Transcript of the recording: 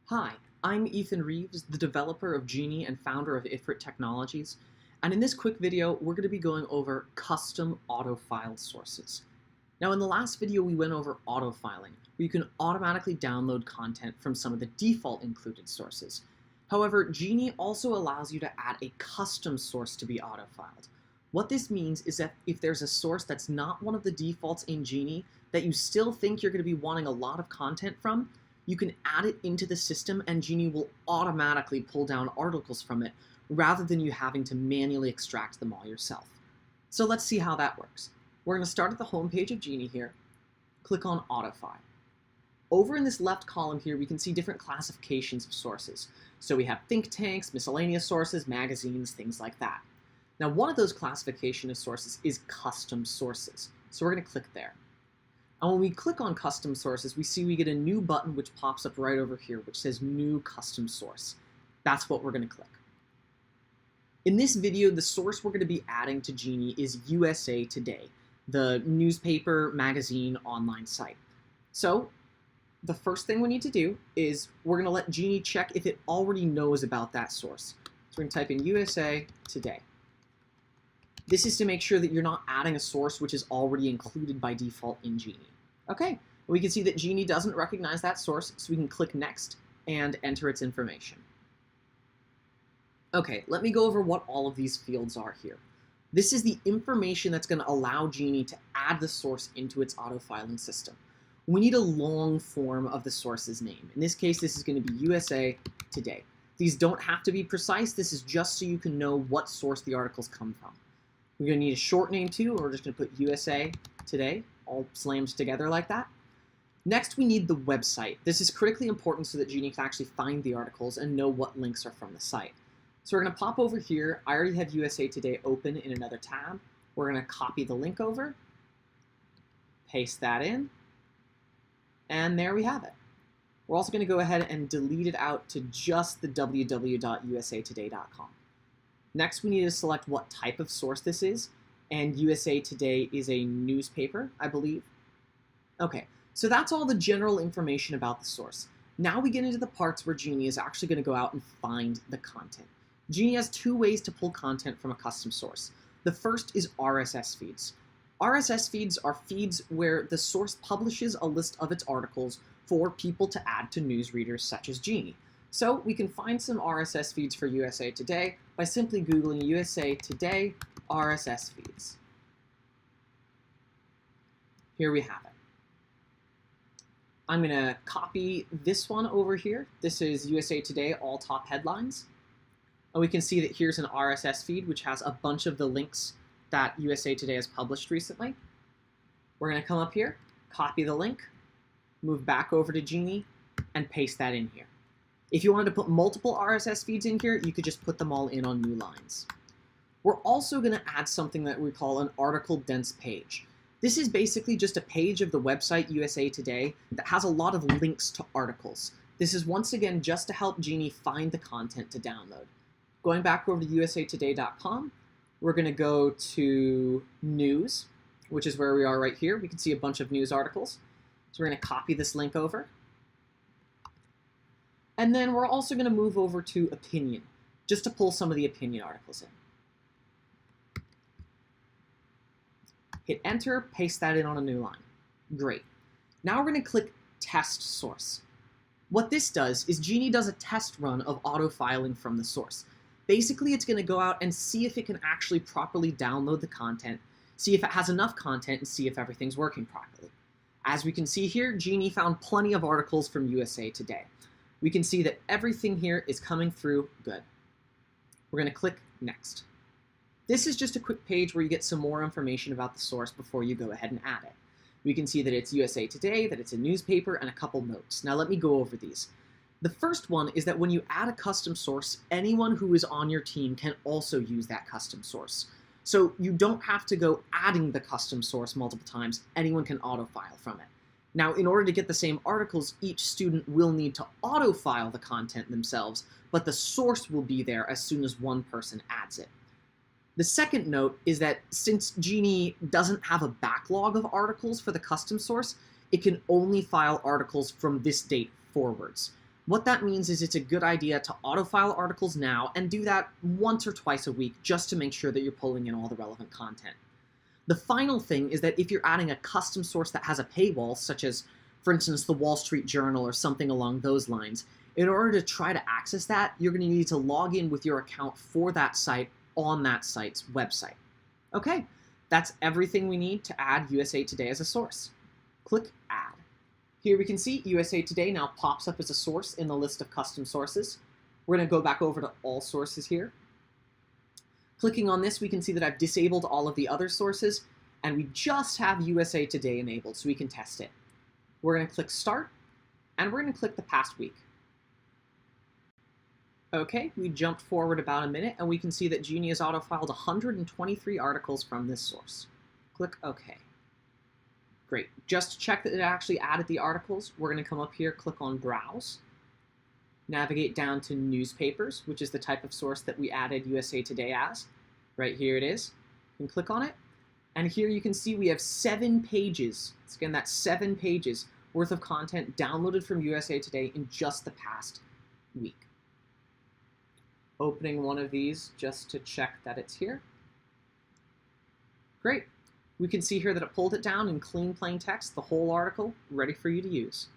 Hi, I'm Ethan Reeves, the developer of Genie and founder of Ifrit Technologies, and in this quick video, we're going to be going over custom auto-filed sources. Now, in the last video, we went over auto-filing, where you can automatically download content from some of the default included sources. However, Genie also allows you to add a custom source to be auto-filed. What this means is that if there's a source that's not one of the defaults in Genie that you still think you're going to be wanting a lot of content from, you can add it into the system and Genie will automatically pull down articles from it rather than you having to manually extract them all yourself. So let's see how that works. We're going to start at the home page of Genie here, click on Autofile. Over in this left column here, we can see different classifications of sources. So we have think tanks, miscellaneous sources, magazines, things like that. Now, one of those classification of sources is custom sources. So we're going to click there. And when we click on custom sources, we see we get a new button which pops up right over here, which says new custom source. That's what we're going to click. In this video, the source we're going to be adding to Genie is USA Today, the newspaper, magazine, online site. So the first thing we need to do is we're going to let Genie check if it already knows about that source. So we're going to type in USA Today. This is to make sure that you're not adding a source which is already included by default in Genie. Okay, we can see that Genie doesn't recognize that source, so we can click Next and enter its information. Okay, let me go over what all of these fields are here. This is the information that's going to allow Genie to add the source into its auto-filing system. We need a long form of the source's name. In this case, this is going to be USA Today. These don't have to be precise. This is just so you can know what source the articles come from. We're going to need a short name too, or we're just going to put USA Today, all slammed together like that. Next, we need the website. This is critically important so that Genie can actually find the articles and know what links are from the site. So we're going to pop over here. I already have USA Today open in another tab. We're going to copy the link over, paste that in, and there we have it. We're also going to go ahead and delete it out to just the www.usatoday.com. Next, we need to select what type of source this is, and USA Today is a newspaper, I believe. Okay, so that's all the general information about the source. Now we get into the parts where Genie is actually going to go out and find the content. Genie has two ways to pull content from a custom source. The first is RSS feeds. RSS feeds are feeds where the source publishes a list of its articles for people to add to news readers such as Genie. So we can find some RSS feeds for USA Today by simply Googling USA Today RSS feeds. Here we have it. I'm going to copy this one over here. This is USA Today all top headlines. And we can see that here's an RSS feed which has a bunch of the links that USA Today has published recently. We're going to come up here, copy the link, move back over to Genie, and paste that in here. If you wanted to put multiple RSS feeds in here, you could just put them all in on new lines. We're also going to add something that we call an article dense page. This is basically just a page of the website USA Today that has a lot of links to articles. This is once again just to help Genie find the content to download. Going back over to usatoday.com, we're going to go to News, which is where we are right here. We can see a bunch of news articles. So we're going to copy this link over. And then we're also going to move over to Opinion, just to pull some of the opinion articles in. Hit Enter, paste that in on a new line. Great. Now we're going to click Test Source. What this does is Genie does a test run of auto-filing from the source. Basically, it's going to go out and see if it can actually properly download the content, see if it has enough content, and see if everything's working properly. As we can see here, Genie found plenty of articles from USA Today. We can see that everything here is coming through good. We're going to click Next. This is just a quick page where you get some more information about the source before you go ahead and add it. We can see that it's USA Today, that it's a newspaper, and a couple notes. Now let me go over these. The first one is that when you add a custom source, anyone who is on your team can also use that custom source. So you don't have to go adding the custom source multiple times. Anyone can auto-file from it. Now, in order to get the same articles, each student will need to auto-file the content themselves, but the source will be there as soon as one person adds it. The second note is that since Genie doesn't have a backlog of articles for the custom source, it can only file articles from this date forwards. What that means is it's a good idea to autofile articles now and do that once or twice a week just to make sure that you're pulling in all the relevant content. The final thing is that if you're adding a custom source that has a paywall, such as, for instance, the Wall Street Journal or something along those lines, in order to try to access that, you're going to need to log in with your account for that site on that site's website. Okay, that's everything we need to add USA Today as a source. Click Add. Here we can see USA Today now pops up as a source in the list of custom sources. We're going to go back over to all sources here. Clicking on this, we can see that I've disabled all of the other sources, and we just have USA Today enabled, so we can test it. We're going to click Start, and we're going to click the past week. Okay, we jumped forward about a minute, and we can see that Genie has autofiled 123 articles from this source. Click OK. Great. Just to check that it actually added the articles, we're going to come up here, click on Browse, navigate down to Newspapers, which is the type of source that we added USA Today as. Right here it is. You can click on it, and here you can see we have 7 pages. So again, that's 7 pages worth of content downloaded from USA Today in just the past week. Opening one of these just to check that it's here. Great. We can see here that it pulled it down in clean plain text, the whole article, ready for you to use.